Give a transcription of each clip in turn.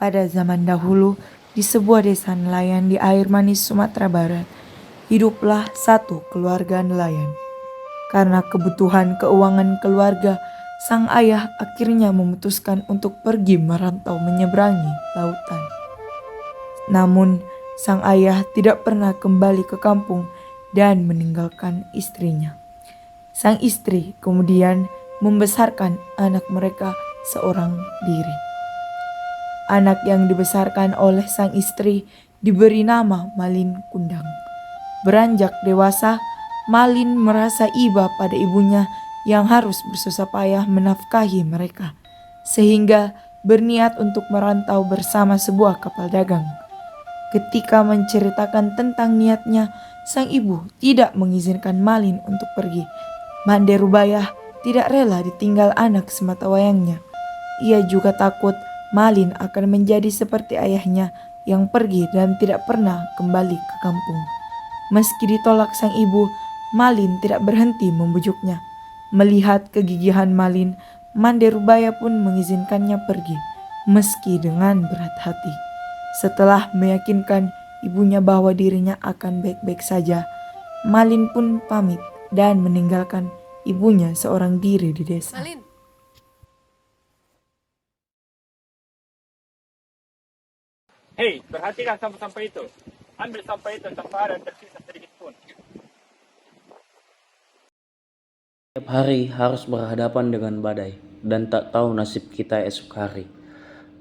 Pada zaman dahulu, di sebuah desa nelayan di air manis Sumatera Barat, hiduplah satu keluarga nelayan. Karena kebutuhan keuangan keluarga, sang ayah akhirnya memutuskan untuk pergi merantau menyeberangi lautan. Namun, sang ayah tidak pernah kembali ke kampung dan meninggalkan istrinya. Sang istri kemudian membesarkan anak mereka seorang diri. Anak yang dibesarkan oleh sang istri diberi nama Malin Kundang. Beranjak dewasa, Malin merasa iba pada ibunya yang harus bersusah payah menafkahi mereka, sehingga berniat untuk merantau bersama sebuah kapal dagang. Ketika menceritakan tentang niatnya, sang ibu tidak mengizinkan Malin untuk pergi. Mande Rubayah tidak rela ditinggal anak sematawayangnya. Ia juga takut Malin akan menjadi seperti ayahnya yang pergi dan tidak pernah kembali ke kampung. Meski ditolak sang ibu, Malin tidak berhenti membujuknya. Melihat kegigihan Malin, Mande Rubaya pun mengizinkannya pergi, meski dengan berat hati. Setelah meyakinkan ibunya bahwa dirinya akan baik-baik saja, Malin pun pamit dan meninggalkan ibunya seorang diri di desa. Malin. Hei, perhatikan sampah-sampah itu. Ambil sampah itu tanpa ada tersisa sedikit pun. Setiap hari harus berhadapan dengan badai dan tak tahu nasib kita esok hari.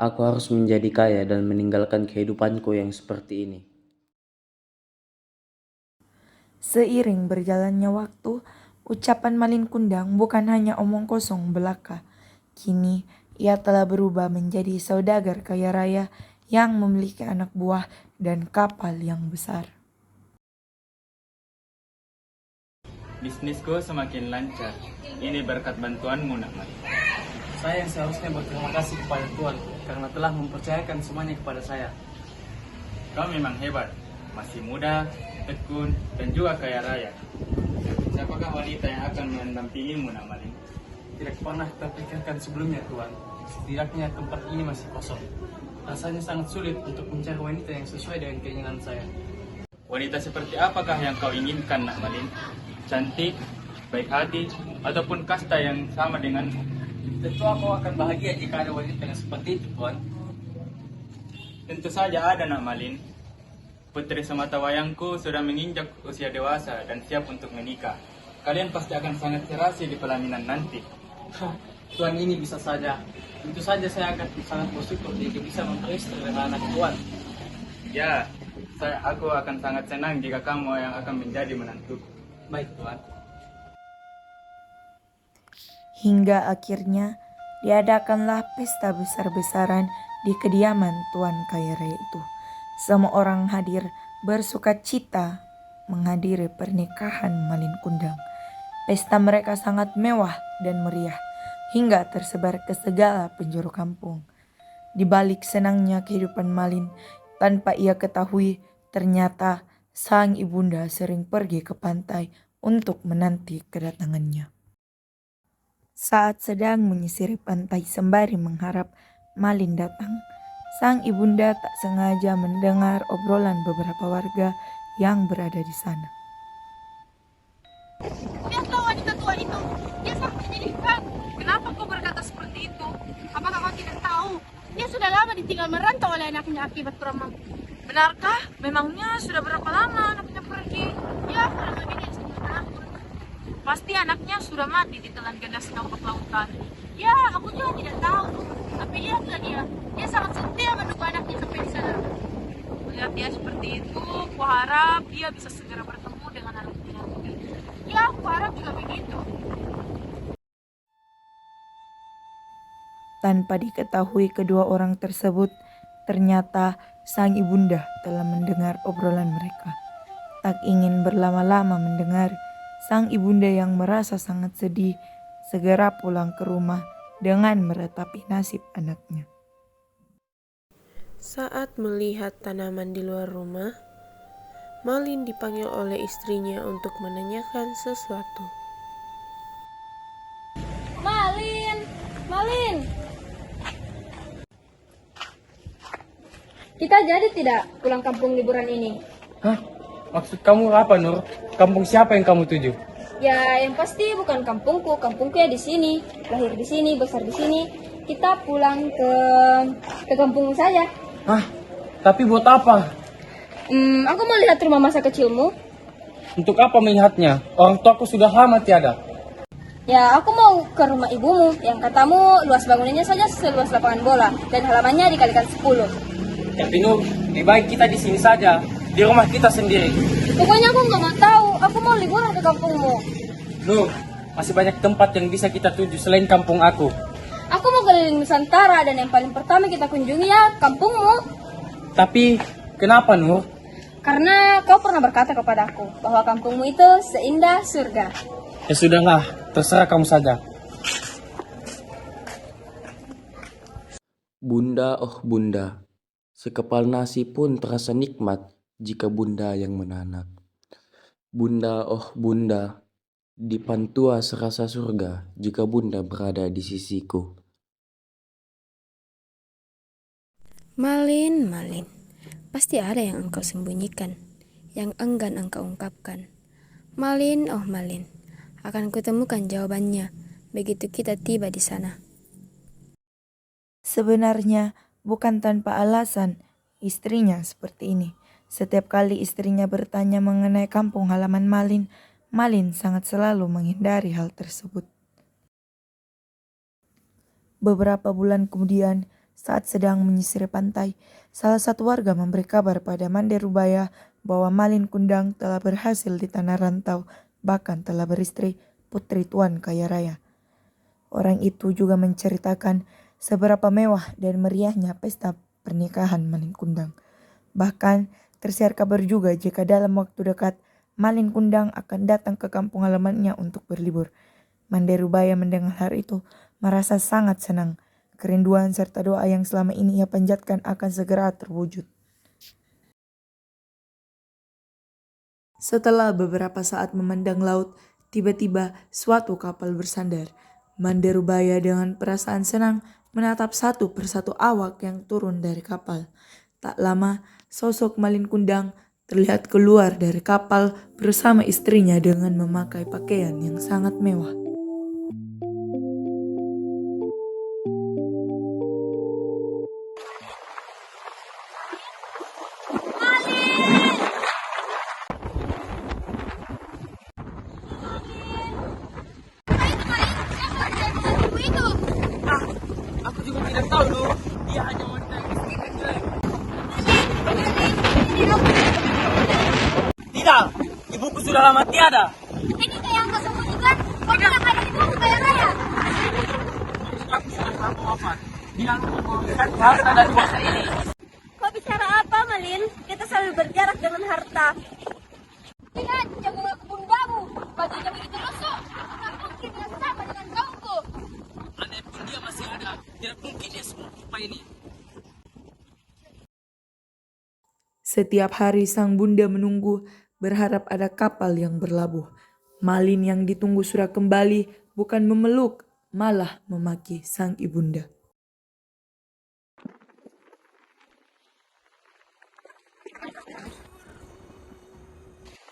Aku harus menjadi kaya dan meninggalkan kehidupanku yang seperti ini. Seiring berjalannya waktu, ucapan Malin Kundang bukan hanya omong kosong belaka. Kini ia telah berubah menjadi saudagar kaya raya yang memiliki anak buah dan kapal yang besar. Bisnisku semakin lancar. Ini berkat bantuanmu, Nak Malin. Saya yang seharusnya berterima kasih kepada Tuhan karena telah mempercayakan semuanya kepada saya. Kau memang hebat. Masih muda, tekun, dan juga kaya raya. Siapakah wanita yang akan mendampingimu, Nak Malin? Tidak pernah terpikirkan sebelumnya, Tuhan. Setidaknya tempat ini masih kosong. Rasanya sangat sulit untuk mencari wanita yang sesuai dengan keinginan saya. Wanita seperti apakah yang kau inginkan, Nak Malin? Cantik, baik hati, ataupun kasta yang sama denganmu? Tentu aku akan bahagia jika ada wanita yang seperti itu, Tuhan. Tentu saja ada, Nak Malin. Putri sematawayangku sudah menginjak usia dewasa dan siap untuk menikah. Kalian pasti akan sangat serasi di pelaminan nanti. Tuhan, ini bisa saja. Tentu saja saya akan sangat bersyukur jika bisa memperistri dengan anak Tuhan. Ya, aku akan sangat senang jika kamu yang akan menjadi menantuku. Baik, Tuhan. Hingga akhirnya diadakanlah pesta besar-besaran di kediaman Tuan kaya raya itu. Semua orang hadir bersuka cita menghadiri pernikahan Malin Kundang. Pesta mereka sangat mewah dan meriah, hingga tersebar ke segala penjuru kampung. Di balik senangnya kehidupan Malin, tanpa ia ketahui, ternyata sang ibunda sering pergi ke pantai untuk menanti kedatangannya. Saat sedang menyisiri pantai sembari mengharap Malin datang, sang ibunda tak sengaja mendengar obrolan beberapa warga yang berada di sana. Lihatlah wanita tua itu. Dia sangat menyedihkan. Kenapa kau berkata seperti itu? Apakah kau tidak tahu? Dia sudah lama ditinggal merantau oleh anaknya akibat trauma. Benarkah? Memangnya sudah berapa lama anaknya pergi? Ya, kurang lebih dari 1 tahun. Pasti anaknya sudah mati di telan ganas kampak lautan. Ya, aku juga tidak tahu. Tapi lihatlah dia. Dia sangat setia menunggu anaknya sampai di sana. Melihat dia seperti itu, aku harap dia bisa segera bertemu dengan anaknya. Ya, aku harap juga begitu. Tanpa diketahui kedua orang tersebut, ternyata sang ibunda telah mendengar obrolan mereka. Tak ingin berlama-lama mendengar, sang ibunda yang merasa sangat sedih segera pulang ke rumah dengan meratapi nasib anaknya. Saat melihat tanaman di luar rumah, Malin dipanggil oleh istrinya untuk menanyakan sesuatu. Malin! Malin! Kita jadi tidak pulang kampung liburan ini? Hah? Maksud kamu apa, Nur? Kampung siapa yang kamu tuju? Ya, yang pasti bukan kampungku. Kampungku ya di sini. Lahir di sini, besar di sini. Kita pulang ke kampung saya. Hah? Tapi buat apa? Aku mau lihat rumah masa kecilmu. Untuk apa melihatnya? Orang tuaku sudah lama tiada. Ya, aku mau ke rumah ibumu. Yang katamu luas bangunannya saja seluas lapangan bola. Dan halamannya dikalikan 10. Tapi Nur, lebih baik kita di sini saja. Di rumah kita sendiri. Pokoknya aku nggak mau tahu. Aku mau liburan ke kampungmu. Nur, masih banyak tempat yang bisa kita tuju selain kampung aku. Aku mau keliling Nusantara dan yang paling pertama kita kunjungi ya kampungmu. Tapi, kenapa Nur? Karena kau pernah berkata kepadaku bahwa kampungmu itu seindah surga. Ya sudahlah, terserah kamu saja. Bunda, oh bunda, sekepal nasi pun terasa nikmat jika bunda yang menanak. Bunda, oh bunda, di pantua serasa surga jika bunda berada di sisiku. Malin, Malin, pasti ada yang engkau sembunyikan, yang enggan engkau ungkapkan. Malin, oh Malin, akan kutemukan jawabannya begitu kita tiba di sana. Sebenarnya bukan tanpa alasan istrinya seperti ini. Setiap kali istrinya bertanya mengenai kampung halaman Malin, Malin sangat selalu menghindari hal tersebut. Beberapa bulan kemudian, saat sedang menyisir pantai, salah satu warga memberi kabar pada Mande Rubaya bahwa Malin Kundang telah berhasil di tanah rantau, bahkan telah beristri putri tuan kaya raya. Orang itu juga menceritakan seberapa mewah dan meriahnya pesta pernikahan Malin Kundang. Bahkan tersiar kabar juga jika dalam waktu dekat Malin Kundang akan datang ke kampung halamannya untuk berlibur. Mande Rubaya mendengar hal itu merasa sangat senang. Kerinduan serta doa yang selama ini ia panjatkan akan segera terwujud. Setelah beberapa saat memandang laut, tiba-tiba suatu kapal bersandar. Mande Rubaya dengan perasaan senang menatap satu persatu awak yang turun dari kapal. Tak lama, sosok Malin Kundang terlihat keluar dari kapal bersama istrinya dengan memakai pakaian yang sangat mewah. Aku juga tidak tahu Nur. Dia hanya wanita yang miskin dan jelek. Tidak, ibuku sudah lama tiada. Ini kayak yang kau sembunyikan. Kau bilang ada ibumu kaya raya. Aku sudah lama wafat. Bilang memberikan harta dan kuasa ini. Kau bicara apa, Malin? Kita selalu berjarak dengan harta. Lihat, jagunglah bundamu. Bajunya begitu lusuh. Tak mungkin dia sama dengan kaumku. Andai pun dia masih ada, tidak mungkin dia semua rupa ini. Setiap hari sang bunda menunggu, berharap ada kapal yang berlabuh. Malin yang ditunggu sudah kembali, bukan memeluk, malah memaki sang ibunda.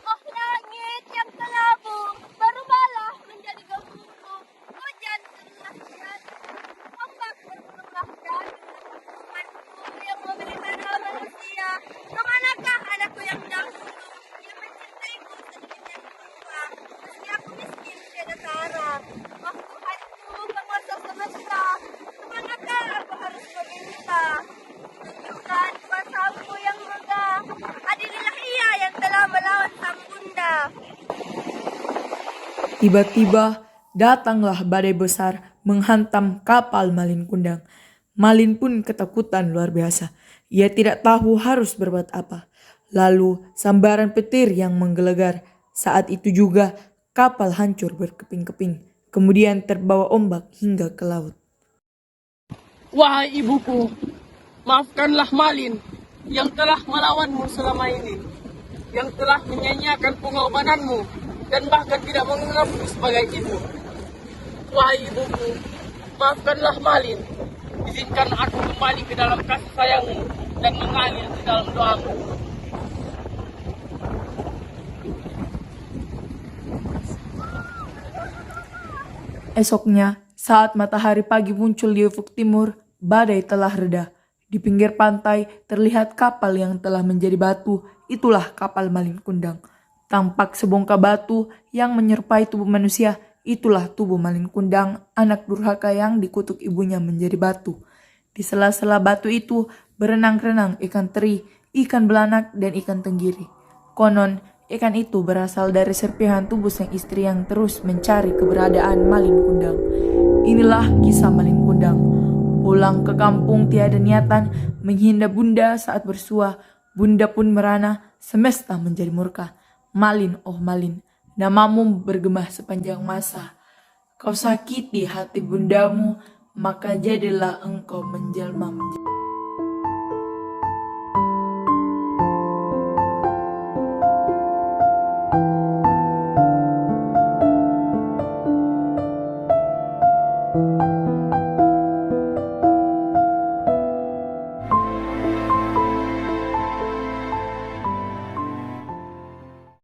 Oh langit yang kelabu, berubahlah menjadi gembungku. Hujan telah tiada, ombak berbelumlah dari temanku yang memberikan hal manusia. Kemanakah anakku yang dahulu, yang mencintaiku sedikit yang berubah, meski aku miskin tiada cara. Oh Tuhanku, penguasa semesta, kemanakah aku harus meminta? Tunjukkan kuasamu yang megah, adililah ia yang telah melawan sang bunda. Tiba-tiba datanglah badai besar menghantam kapal Malin Kundang. Malin pun ketakutan luar biasa. Ia tidak tahu harus berbuat apa. Lalu sambaran petir yang menggelegar. Saat itu juga kapal hancur berkeping-keping. Kemudian terbawa ombak hingga ke laut. Wahai ibuku, maafkanlah Malin yang telah melawanmu selama ini, yang telah menyanyiakan pengorbananmu dan bahkan tidak menganggapmu sebagai ibu. Wahai ibuku, maafkanlah Malin, izinkan aku kembali ke dalam kasih sayangmu dan mengalir di dalam doamu. Esoknya, saat matahari pagi muncul di ufuk timur, badai telah reda. Di pinggir pantai terlihat kapal yang telah menjadi batu, itulah kapal Malin Kundang. Tampak sebongkah batu yang menyerupai tubuh manusia, itulah tubuh Malin Kundang, anak durhaka yang dikutuk ibunya menjadi batu. Di sela-sela batu itu berenang-renang ikan teri, ikan belanak, dan ikan tenggiri. Konon, ikan itu berasal dari serpihan tubuh sang istri yang terus mencari keberadaan Malin Kundang. Inilah kisah Malin Kundang. Pulang ke kampung tiada niatan, menghina bunda saat bersua. Bunda pun merana, semesta menjadi murka. Malin, oh Malin, namamu bergema sepanjang masa. Kau sakiti hati bundamu, maka jadilah engkau menjelma